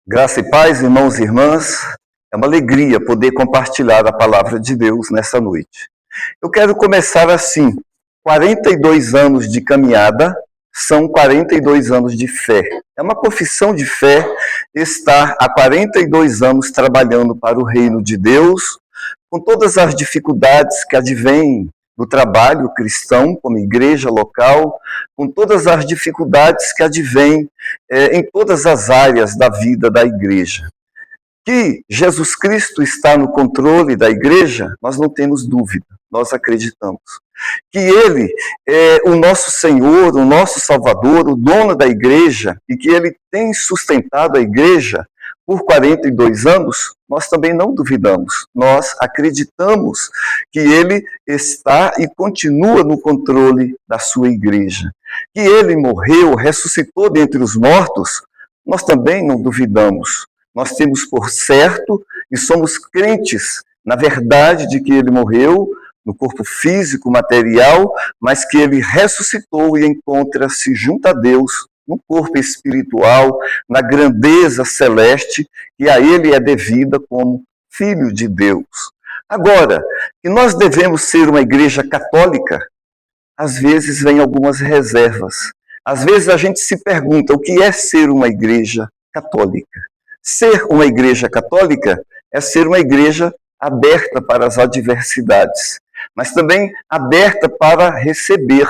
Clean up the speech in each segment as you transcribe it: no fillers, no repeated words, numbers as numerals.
Graça e paz, irmãos e irmãs. É uma alegria poder compartilhar a palavra de Deus nessa noite. Eu quero começar assim. 42 anos de caminhada são 42 anos de fé. É uma confissão de fé estar há 42 anos trabalhando para o reino de Deus, com todas as dificuldades que advêm do trabalho cristão como igreja local, com todas as dificuldades que advêm em todas as áreas da vida da igreja. Que Jesus Cristo está no controle da igreja, nós não temos dúvida, nós acreditamos. Que Ele é o nosso Senhor, o nosso Salvador, o dono da igreja, e que Ele tem sustentado a igreja por 42 anos, nós também não duvidamos. Nós acreditamos que Ele está e continua no controle da sua igreja. Que Ele morreu, ressuscitou dentre os mortos, nós também não duvidamos. Nós temos por certo e somos crentes na verdade de que Ele morreu no corpo físico, material, mas que Ele ressuscitou e encontra-se junto a Deus no corpo espiritual, na grandeza celeste, que a Ele é devida como Filho de Deus. Agora, que nós devemos ser uma igreja católica, às vezes vem algumas reservas. Às vezes a gente se pergunta o que é ser uma igreja católica. Ser uma igreja católica é ser uma igreja aberta para as adversidades, mas também aberta para receber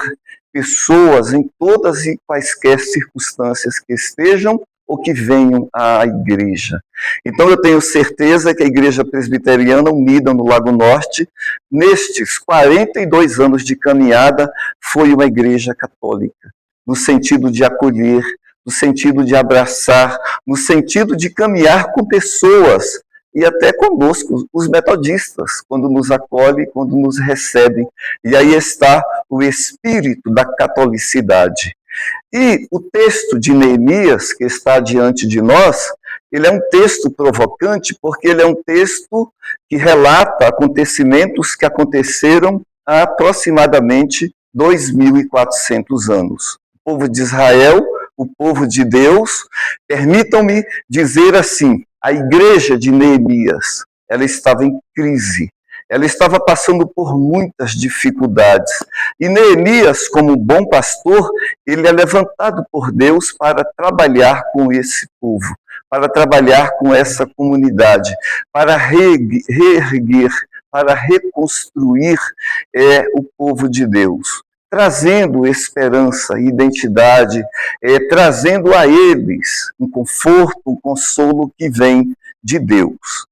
pessoas em todas e quaisquer circunstâncias que estejam ou que venham à igreja. Então eu tenho certeza que a Igreja Presbiteriana Unida no Lago Norte, nestes 42 anos de caminhada, foi uma igreja católica, no sentido de acolher, no sentido de abraçar, no sentido de caminhar com pessoas, e até conosco, os metodistas, quando nos acolhem, quando nos recebem. E aí está o espírito da catolicidade. E o texto de Neemias, que está diante de nós, ele é um texto provocante, porque ele é um texto que relata acontecimentos que aconteceram há aproximadamente 2.400 anos. O povo de Israel, o povo de Deus, permitam-me dizer assim, a igreja de Neemias, ela estava em crise, ela estava passando por muitas dificuldades. E Neemias, como um bom pastor, ele é levantado por Deus para trabalhar com esse povo, para trabalhar com essa comunidade, para reerguer, para reconstruir o povo de Deus, trazendo esperança, identidade, trazendo a eles um conforto, um consolo que vem de Deus.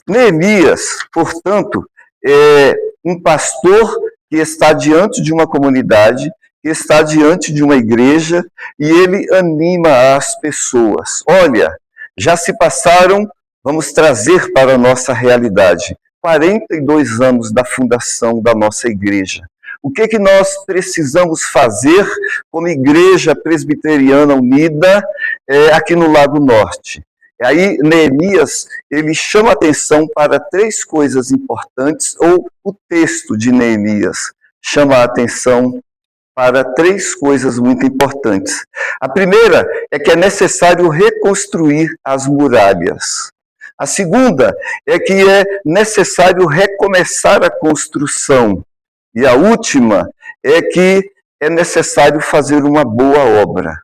Neemias, portanto, é um pastor que está diante de uma comunidade, que está diante de uma igreja, e ele anima as pessoas. Olha, já se passaram, vamos trazer para a nossa realidade, 42 anos da fundação da nossa igreja. O que nós precisamos fazer como Igreja Presbiteriana Unida aqui no Lago Norte? Aí Neemias, ele chama atenção para 3 coisas importantes, ou o texto de Neemias chama a atenção para 3 coisas muito importantes. A primeira é que é necessário reconstruir as muralhas. A segunda é que é necessário recomeçar a construção. E a última é que é necessário fazer uma boa obra.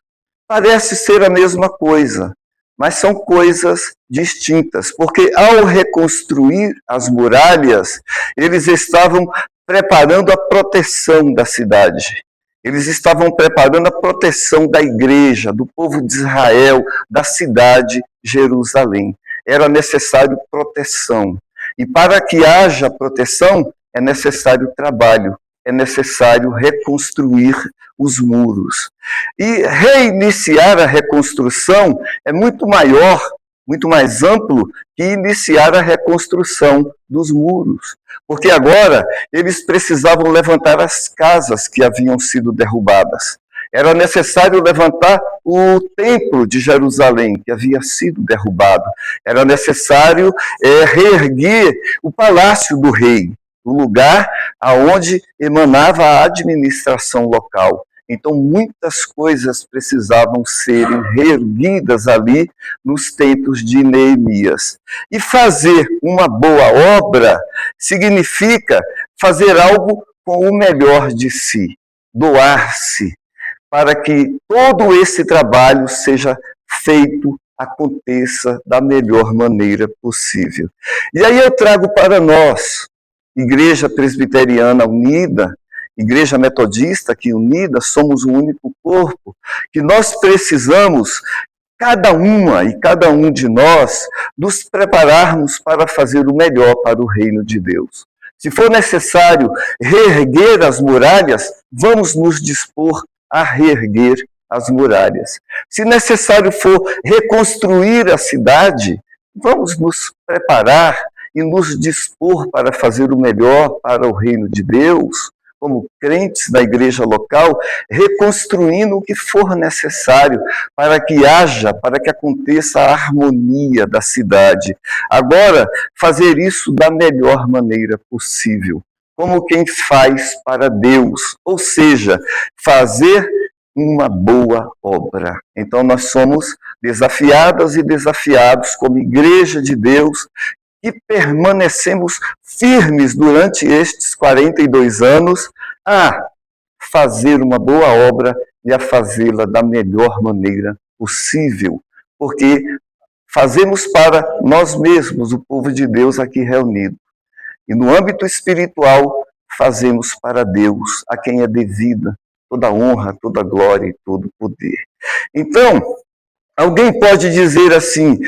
Parece ser a mesma coisa, mas são coisas distintas, porque ao reconstruir as muralhas, eles estavam preparando a proteção da cidade. Eles estavam preparando a proteção da igreja, do povo de Israel, da cidade Jerusalém. Era necessário proteção. E para que haja proteção, é necessário trabalho, é necessário reconstruir os muros. E reiniciar a reconstrução é muito maior, muito mais amplo que iniciar a reconstrução dos muros. Porque agora eles precisavam levantar as casas que haviam sido derrubadas. Era necessário levantar o templo de Jerusalém, que havia sido derrubado. Era necessário reerguer o palácio do rei, o lugar aonde emanava a administração local. Então, muitas coisas precisavam serem reerguidas ali nos tempos de Neemias. E fazer uma boa obra significa fazer algo com o melhor de si, doar-se, para que todo esse trabalho seja feito, aconteça da melhor maneira possível. E aí eu trago para nós, Igreja Presbiteriana Unida, Igreja Metodista aqui unida, somos um único corpo, que nós precisamos, cada uma e cada um de nós, nos prepararmos para fazer o melhor para o reino de Deus. Se for necessário reerguer as muralhas, vamos nos dispor a reerguer as muralhas. Se necessário for reconstruir a cidade, vamos nos preparar e nos dispor para fazer o melhor para o reino de Deus, como crentes da igreja local, reconstruindo o que for necessário para que haja, para que aconteça a harmonia da cidade. Agora, fazer isso da melhor maneira possível, como quem faz para Deus, ou seja, fazer uma boa obra. Então nós somos desafiadas e desafiados como igreja de Deus, e permanecemos firmes durante estes 42 anos a fazer uma boa obra e a fazê-la da melhor maneira possível, porque fazemos para nós mesmos, o povo de Deus aqui reunido. E no âmbito espiritual, fazemos para Deus, a quem é devida toda honra, toda glória e todo poder. Então, alguém pode dizer assim,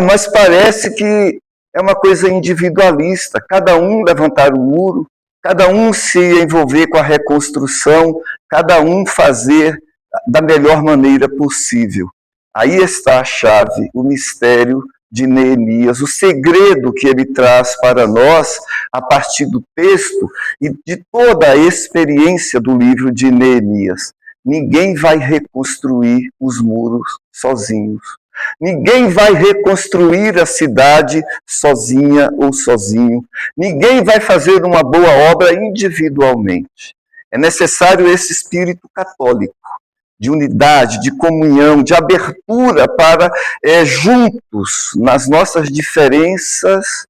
mas parece que é uma coisa individualista, cada um levantar o muro, cada um se envolver com a reconstrução, cada um fazer da melhor maneira possível. Aí está a chave, o mistério de Neemias, o segredo que ele traz para nós a partir do texto e de toda a experiência do livro de Neemias. Ninguém vai reconstruir os muros sozinhos. Ninguém vai reconstruir a cidade sozinha ou sozinho. Ninguém vai fazer uma boa obra individualmente. É necessário esse espírito católico, de unidade, de comunhão, de abertura para, juntos, nas nossas diferenças,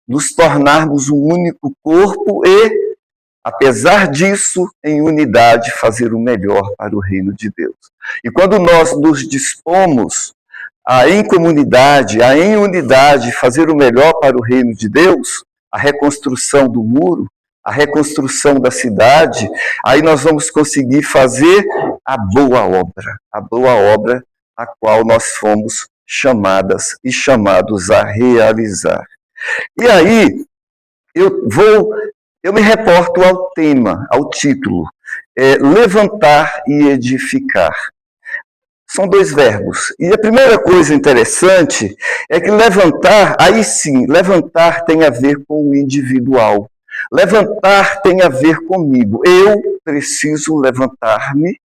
nos tornarmos um único corpo e, apesar disso, em unidade, fazer o melhor para o reino de Deus. E quando nós nos dispomos a, em comunidade, a em unidade, fazer o melhor para o reino de Deus, a reconstrução do muro, a reconstrução da cidade, aí nós vamos conseguir fazer a boa obra a qual nós fomos chamadas e chamados a realizar. E aí, eu me reporto ao tema, ao título, levantar e edificar. São dois verbos. E a primeira coisa interessante é que levantar, aí sim, levantar tem a ver com o individual. Levantar tem a ver comigo. Eu preciso levantar-me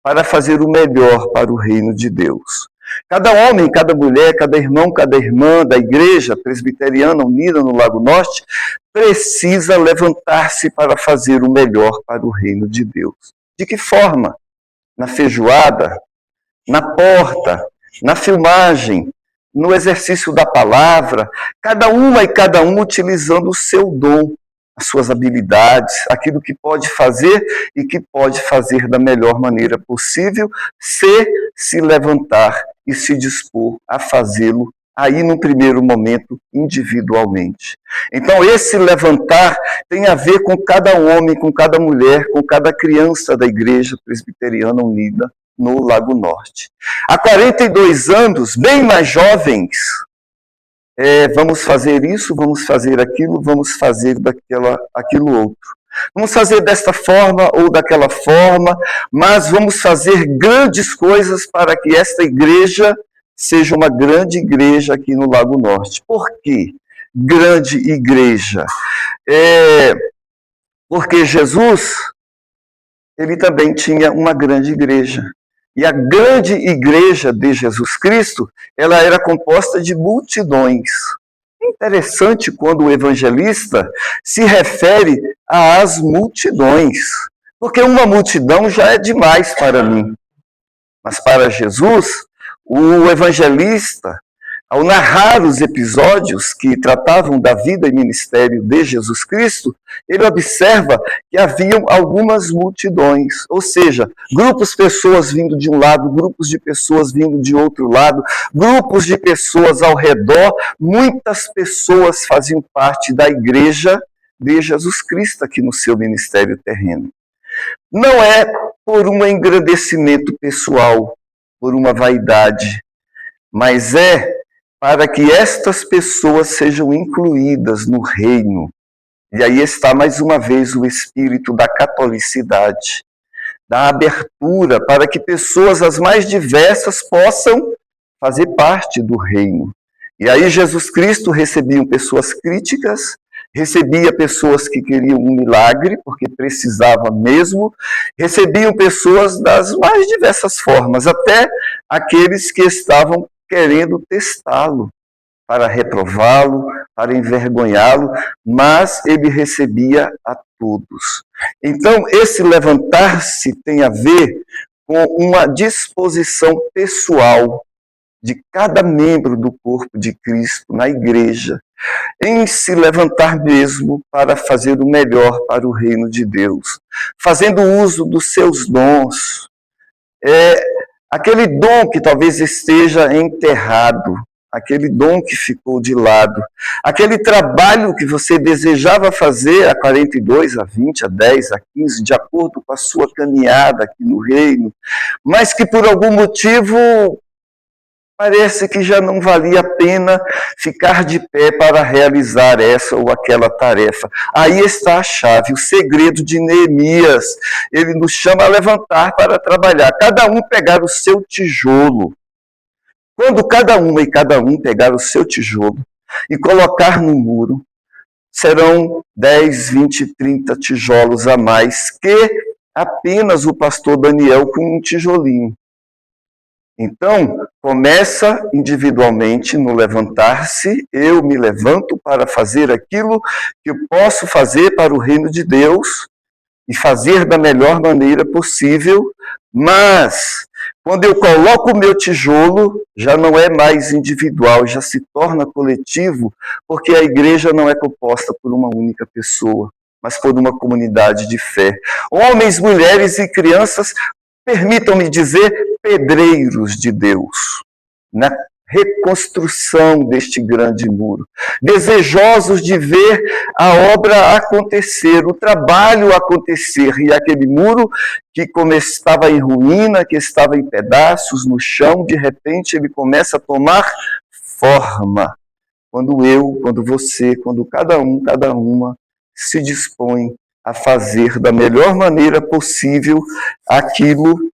para fazer o melhor para o reino de Deus. Cada homem, cada mulher, cada irmão, cada irmã da Igreja Presbiteriana Unida no Lago Norte precisa levantar-se para fazer o melhor para o reino de Deus. De que forma? Na feijoada, na porta, na filmagem, no exercício da palavra, cada uma e cada um utilizando o seu dom, as suas habilidades, aquilo que pode fazer e que pode fazer da melhor maneira possível, se levantar e se dispor a fazê-lo aí no primeiro momento individualmente. Então esse levantar tem a ver com cada homem, com cada mulher, com cada criança da Igreja Presbiteriana Unida no Lago Norte. Há 42 anos, bem mais jovens, vamos fazer isso, vamos fazer aquilo, vamos fazer aquilo outro. Vamos fazer desta forma ou daquela forma, mas vamos fazer grandes coisas para que esta igreja seja uma grande igreja aqui no Lago Norte. Por quê? Grande igreja. Porque Jesus, ele também tinha uma grande igreja. E a grande igreja de Jesus Cristo, ela era composta de multidões. É interessante quando o evangelista se refere às multidões. Porque uma multidão já é demais para mim. Mas para Jesus, o evangelista, ao narrar os episódios que tratavam da vida e ministério de Jesus Cristo, ele observa que haviam algumas multidões, ou seja, grupos de pessoas vindo de um lado, grupos de pessoas vindo de outro lado, grupos de pessoas ao redor, muitas pessoas faziam parte da igreja de Jesus Cristo aqui no seu ministério terreno. Não é por um engrandecimento pessoal, por uma vaidade, mas é para que estas pessoas sejam incluídas no reino. E aí está mais uma vez o espírito da catolicidade, da abertura para que pessoas as mais diversas possam fazer parte do reino. E aí Jesus Cristo recebia pessoas críticas, recebia pessoas que queriam um milagre, porque precisava mesmo, recebiam pessoas das mais diversas formas, até aqueles que estavam querendo testá-lo, para reprová-lo, para envergonhá-lo, mas ele recebia a todos. Então, esse levantar-se tem a ver com uma disposição pessoal de cada membro do corpo de Cristo na igreja, em se levantar mesmo para fazer o melhor para o reino de Deus, fazendo uso dos seus dons. Aquele dom que talvez esteja enterrado, aquele dom que ficou de lado, aquele trabalho que você desejava fazer há 42, há 20, há 10, há 15, de acordo com a sua caminhada aqui no reino, mas que por algum motivo parece que já não valia a pena ficar de pé para realizar essa ou aquela tarefa. Aí está a chave, o segredo de Neemias. Ele nos chama a levantar para trabalhar, cada um pegar o seu tijolo. Quando cada uma e cada um pegar o seu tijolo e colocar no muro, serão 10, 20, 30 tijolos a mais que apenas o pastor Daniel com um tijolinho. Então, começa individualmente no levantar-se, eu me levanto para fazer aquilo que eu posso fazer para o reino de Deus e fazer da melhor maneira possível, mas quando eu coloco o meu tijolo, já não é mais individual, já se torna coletivo, porque a igreja não é composta por uma única pessoa, mas por uma comunidade de fé. Homens, mulheres e crianças, permitam-me dizer, pedreiros de Deus, na reconstrução deste grande muro, desejosos de ver a obra acontecer, o trabalho acontecer, e aquele muro que estava em ruína, que estava em pedaços no chão, de repente ele começa a tomar forma, quando você, quando cada um, cada uma se dispõe a fazer da melhor maneira possível aquilo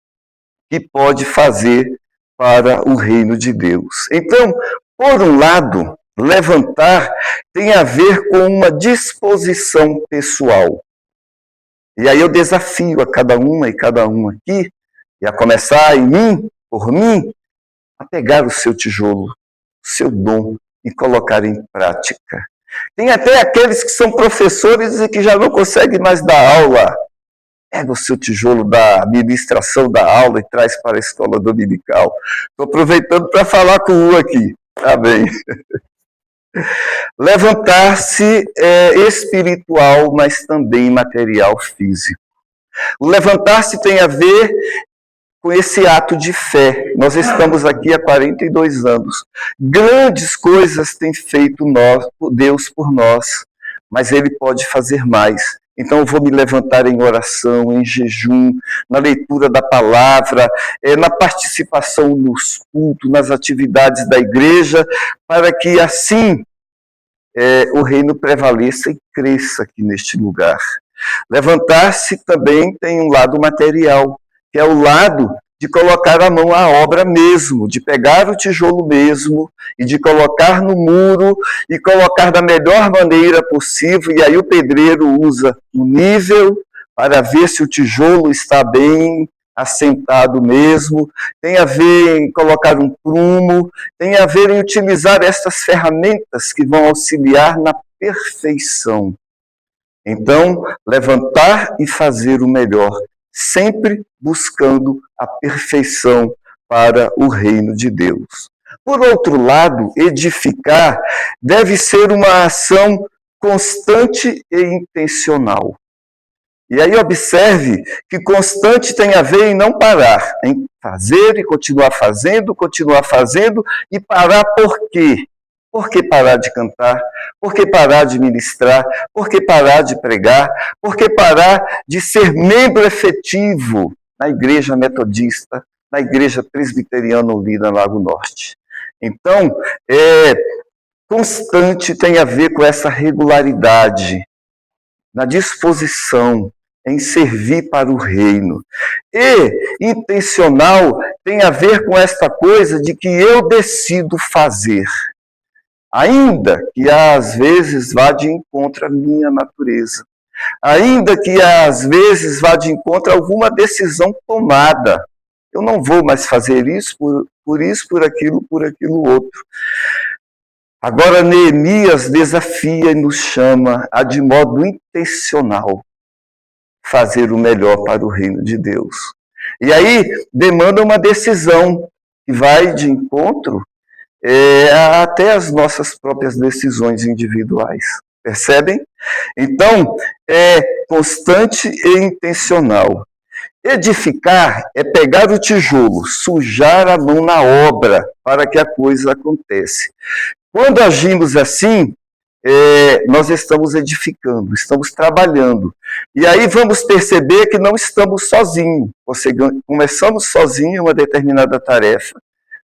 que pode fazer para o reino de Deus. Então, por um lado, levantar tem a ver com uma disposição pessoal. E aí eu desafio a cada uma e cada um aqui, e a começar em mim, por mim, a pegar o seu tijolo, o seu dom e colocar em prática. Tem até aqueles que são professores e que já não conseguem mais dar aula. Pega o seu tijolo da ministração da aula e traz para a escola dominical. Estou aproveitando para falar com um aqui. Tá bem. Levantar-se é espiritual, mas também material físico. O levantar-se tem a ver com esse ato de fé. Nós estamos aqui há 42 anos. Grandes coisas tem feito Deus por nós, mas Ele pode fazer mais. Então eu vou me levantar em oração, em jejum, na leitura da palavra, na participação nos cultos, nas atividades da igreja, para que assim o reino prevaleça e cresça aqui neste lugar. Levantar-se também tem um lado material, que é o lado de colocar a mão à obra mesmo, de pegar o tijolo mesmo e de colocar no muro e colocar da melhor maneira possível. E aí o pedreiro usa o nível para ver se o tijolo está bem assentado mesmo, tem a ver em colocar um prumo, tem a ver em utilizar estas ferramentas que vão auxiliar na perfeição. Então, levantar e fazer o melhor, sempre buscando a perfeição para o reino de Deus. Por outro lado, edificar deve ser uma ação constante e intencional. E aí observe que constante tem a ver em não parar, em fazer e continuar fazendo e parar por quê? Por que parar de cantar? Por que parar de ministrar? Por que parar de pregar? Por que parar de ser membro efetivo na igreja metodista, na igreja presbiteriana unida Lago Norte? Então, constante tem a ver com essa regularidade, na disposição, em servir para o reino. E intencional tem a ver com esta coisa de que eu decido fazer. Ainda que às vezes vá de encontro à minha natureza. Ainda que às vezes vá de encontro a alguma decisão tomada. Eu não vou mais fazer isso, por aquilo outro. Agora Neemias desafia e nos chama a, de modo intencional, fazer o melhor para o reino de Deus. E aí demanda uma decisão que vai de encontro até as nossas próprias decisões individuais. Percebem? Então, é constante e intencional. Edificar é pegar o tijolo, sujar a mão na obra para que a coisa aconteça. Quando agimos assim, nós estamos edificando, estamos trabalhando. E aí vamos perceber que não estamos sozinhos. Começamos sozinhos uma determinada tarefa,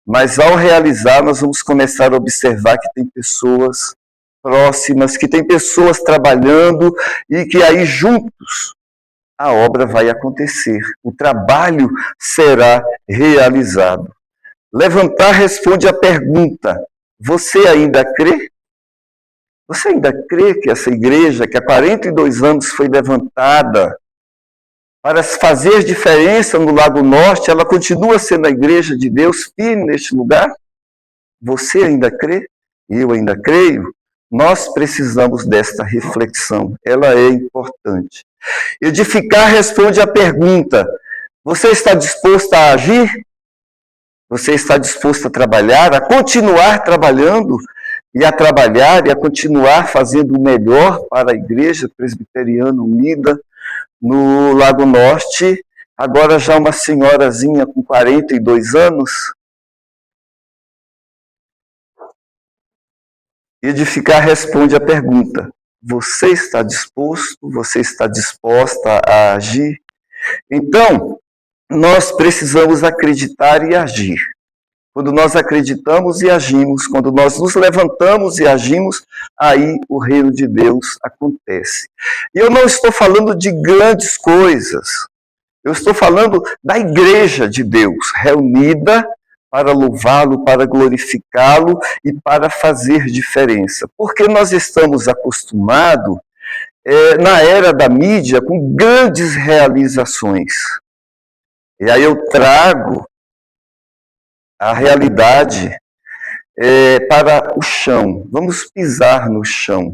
mas ao realizar nós vamos começar a observar que tem pessoas próximas, que tem pessoas trabalhando e que aí juntos a obra vai acontecer, o trabalho será realizado. Levantar responde à pergunta: você ainda crê? Você ainda crê que essa igreja, que há 42 anos foi levantada para fazer diferença no Lago Norte, ela continua sendo a igreja de Deus firme neste lugar? Você ainda crê? Eu ainda creio? Nós precisamos desta reflexão, ela é importante. Edificar responde à pergunta: você está disposto a agir? Você está disposto a trabalhar, a continuar trabalhando e a trabalhar e a continuar fazendo o melhor para a Igreja Presbiteriana Unida no Lago Norte, agora já uma senhorazinha com 42 anos? Edificar responde à pergunta: você está disposto, você está disposta a agir? Então, nós precisamos acreditar e agir. Quando nós acreditamos e agimos, quando nós nos levantamos e agimos, aí o reino de Deus acontece. E eu não estou falando de grandes coisas. Eu estou falando da igreja de Deus, reunida para louvá-lo, para glorificá-lo e para fazer diferença. Porque nós estamos acostumados, na era da mídia, com grandes realizações. E aí eu trago a realidade para o chão. Vamos pisar no chão.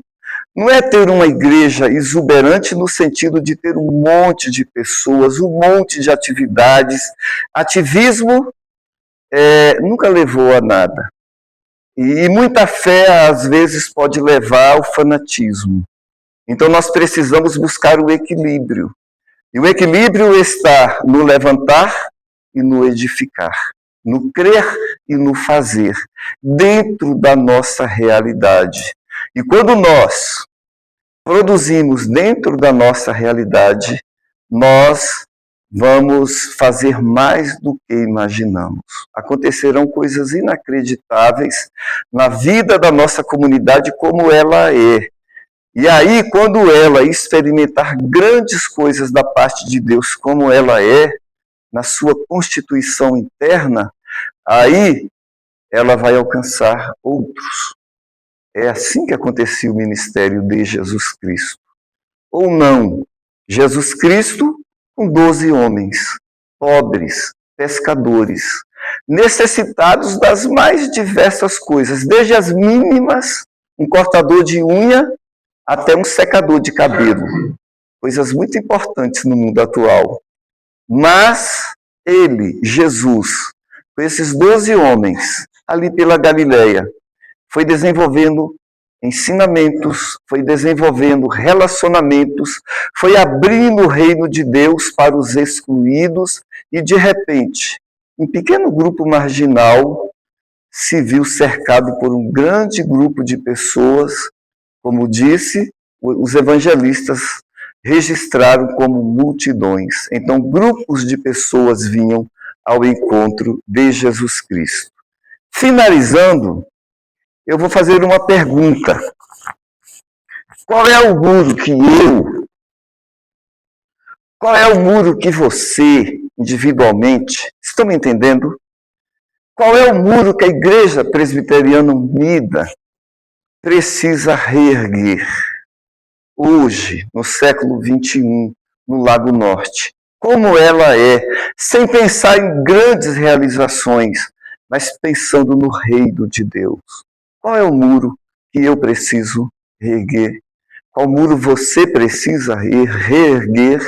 Não é ter uma igreja exuberante no sentido de ter um monte de pessoas, um monte de atividades. Ativismo nunca levou a nada. E muita fé, às vezes, pode levar ao fanatismo. Então, nós precisamos buscar o equilíbrio. E o equilíbrio está no levantar e no edificar, no crer e no fazer, dentro da nossa realidade. E quando nós produzimos dentro da nossa realidade, nós vamos fazer mais do que imaginamos. Acontecerão coisas inacreditáveis na vida da nossa comunidade como ela é. E aí, quando ela experimentar grandes coisas da parte de Deus como ela é, na sua constituição interna, aí ela vai alcançar outros. É assim que acontecia o ministério de Jesus Cristo. Ou não, Jesus Cristo com 12 homens, pobres, pescadores, necessitados das mais diversas coisas, desde as mínimas, um cortador de unha, até um secador de cabelo. Coisas muito importantes no mundo atual. Mas ele, Jesus, com esses 12 homens, ali pela Galileia, foi desenvolvendo ensinamentos, foi desenvolvendo relacionamentos, foi abrindo o reino de Deus para os excluídos e, de repente, um pequeno grupo marginal se viu cercado por um grande grupo de pessoas, como disse, os evangelistas registraram como multidões. Então, grupos de pessoas vinham ao encontro de Jesus Cristo. Finalizando, eu vou fazer uma pergunta. Qual é o muro qual é o muro que você, individualmente, estão me entendendo? Qual é o muro que a Igreja Presbiteriana Unida precisa reerguer hoje, no século XXI, no Lago Norte? Como ela é, sem pensar em grandes realizações, mas pensando no reino de Deus. Qual é o muro que eu preciso reerguer? Qual muro você precisa reerguer?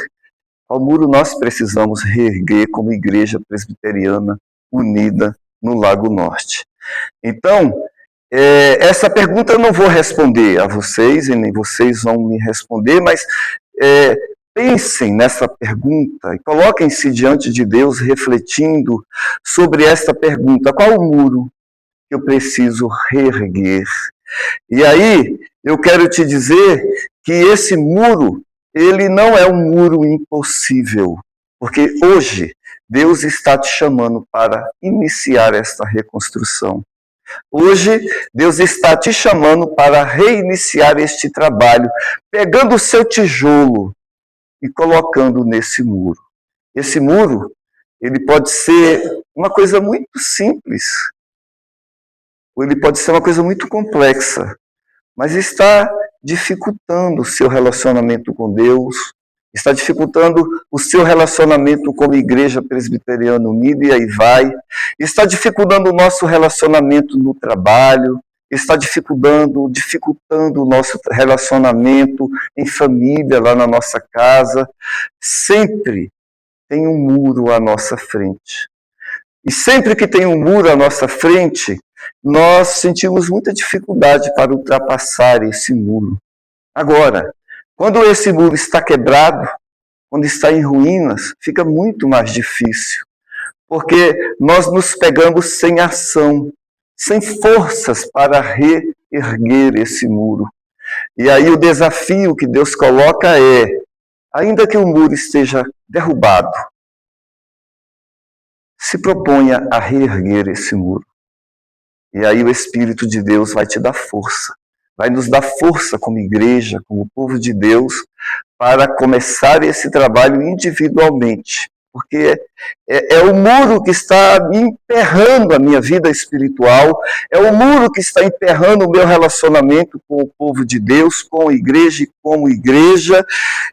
Qual muro nós precisamos reerguer como Igreja Presbiteriana Unida no Lago Norte? Então, essa pergunta eu não vou responder a vocês, e nem vocês vão me responder, mas pensem nessa pergunta e coloquem-se diante de Deus refletindo sobre esta pergunta. Qual o muro que eu preciso reerguer? E aí, eu quero te dizer que esse muro, ele não é um muro impossível, porque hoje Deus está te chamando para iniciar esta reconstrução. Hoje, Deus está te chamando para reiniciar este trabalho, pegando o seu tijolo e colocando nesse muro. Esse muro, ele pode ser uma coisa muito simples, ou ele pode ser uma coisa muito complexa, mas está dificultando o seu relacionamento com Deus, está dificultando o seu relacionamento com a Igreja Presbiteriana Unida, e aí vai, está dificultando o nosso relacionamento no trabalho, está dificultando o nosso relacionamento em família, lá na nossa casa. Sempre tem um muro à nossa frente. E sempre que tem um muro à nossa frente, nós sentimos muita dificuldade para ultrapassar esse muro. Agora, quando esse muro está quebrado, quando está em ruínas, fica muito mais difícil, porque nós nos pegamos sem ação, sem forças para reerguer esse muro. E aí o desafio que Deus coloca é, ainda que o muro esteja derrubado, se proponha a reerguer esse muro. E aí o Espírito de Deus vai te dar força, vai nos dar força como igreja, como povo de Deus, para começar esse trabalho individualmente. Porque é o muro que está emperrando a minha vida espiritual, é o muro que está emperrando o meu relacionamento com o povo de Deus, com a igreja e como igreja,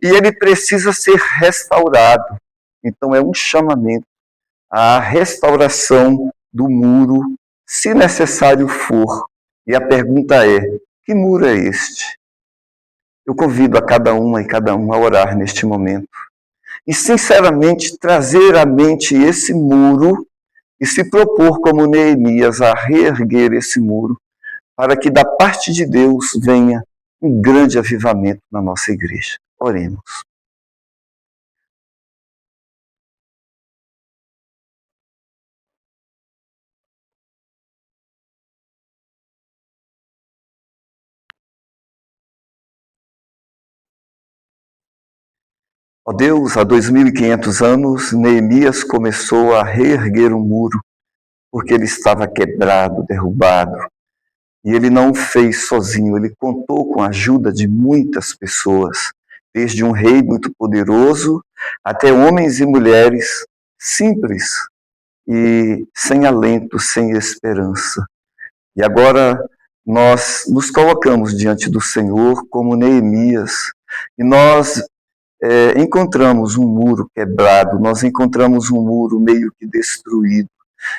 e ele precisa ser restaurado. Então é um chamamento à restauração do muro, se necessário for. E a pergunta é, que muro é este? Eu convido a cada uma e cada um a orar neste momento. E, sinceramente, trazer à mente esse muro e se propor, como Neemias, a reerguer esse muro, para que da parte de Deus venha um grande avivamento na nossa igreja. Oremos. Ó Deus, há 2.500 anos, Neemias começou a reerguer um muro, porque ele estava quebrado, derrubado. E ele não o fez sozinho, ele contou com a ajuda de muitas pessoas, desde um rei muito poderoso até homens e mulheres simples e sem alento, sem esperança. E agora nós nos colocamos diante do Senhor como Neemias, e nós encontramos um muro quebrado, nós encontramos um muro meio que destruído,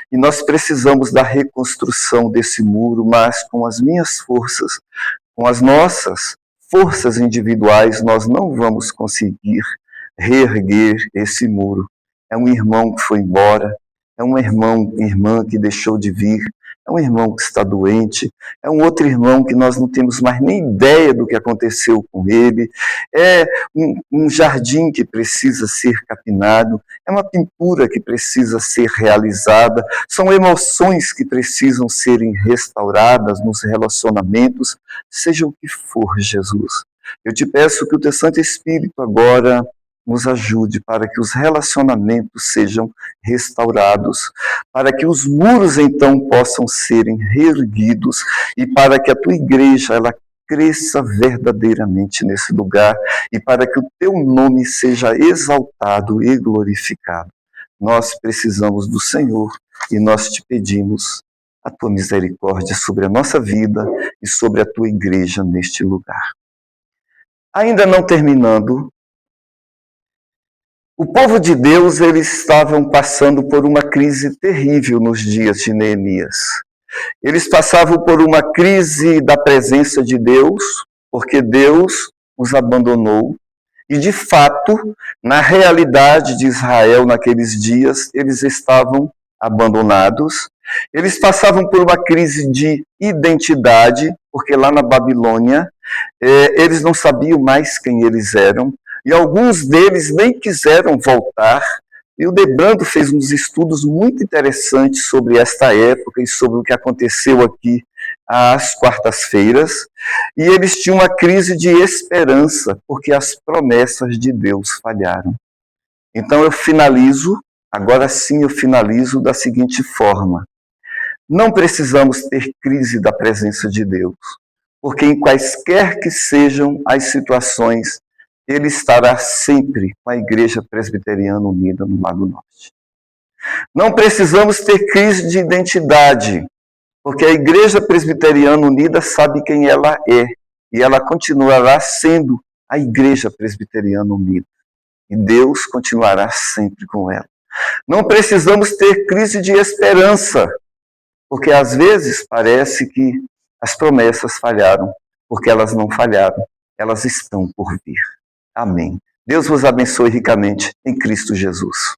e nós precisamos da reconstrução desse muro, mas com as minhas forças, com as nossas, forças individuais, nós não vamos conseguir reerguer esse muro. É um irmão que foi embora, é uma irmã que deixou de vir, é um irmão que está doente, é um outro irmão que nós não temos mais nem ideia do que aconteceu com ele, é um jardim que precisa ser capinado, é uma pintura que precisa ser realizada, são emoções que precisam serem restauradas nos relacionamentos, seja o que for, Jesus. Eu te peço que o teu Santo Espírito agora nos ajude para que os relacionamentos sejam restaurados, para que os muros então possam serem reerguidos e para que a tua igreja ela cresça verdadeiramente nesse lugar e para que o teu nome seja exaltado e glorificado. Nós precisamos do Senhor e nós te pedimos a tua misericórdia sobre a nossa vida e sobre a tua igreja neste lugar. Ainda não terminando, o povo de Deus, eles estavam passando por uma crise terrível nos dias de Neemias. Eles passavam por uma crise da presença de Deus, porque Deus os abandonou. E, de fato, na realidade de Israel, naqueles dias, eles estavam abandonados. Eles passavam por uma crise de identidade, porque lá na Babilônia, eles não sabiam mais quem eles eram. E alguns deles nem quiseram voltar. E o Debrando fez uns estudos muito interessantes sobre esta época e sobre o que aconteceu aqui às quartas-feiras. E eles tinham uma crise de esperança, porque as promessas de Deus falharam. Então eu finalizo, agora sim eu finalizo da seguinte forma. Não precisamos ter crise da presença de Deus, porque em quaisquer que sejam as situações, Ele estará sempre com a Igreja Presbiteriana Unida no Lago Norte. Não precisamos ter crise de identidade, porque a Igreja Presbiteriana Unida sabe quem ela é, e ela continuará sendo a Igreja Presbiteriana Unida. E Deus continuará sempre com ela. Não precisamos ter crise de esperança, porque às vezes parece que as promessas falharam, porque elas não falharam, elas estão por vir. Amém. Deus vos abençoe ricamente em Cristo Jesus.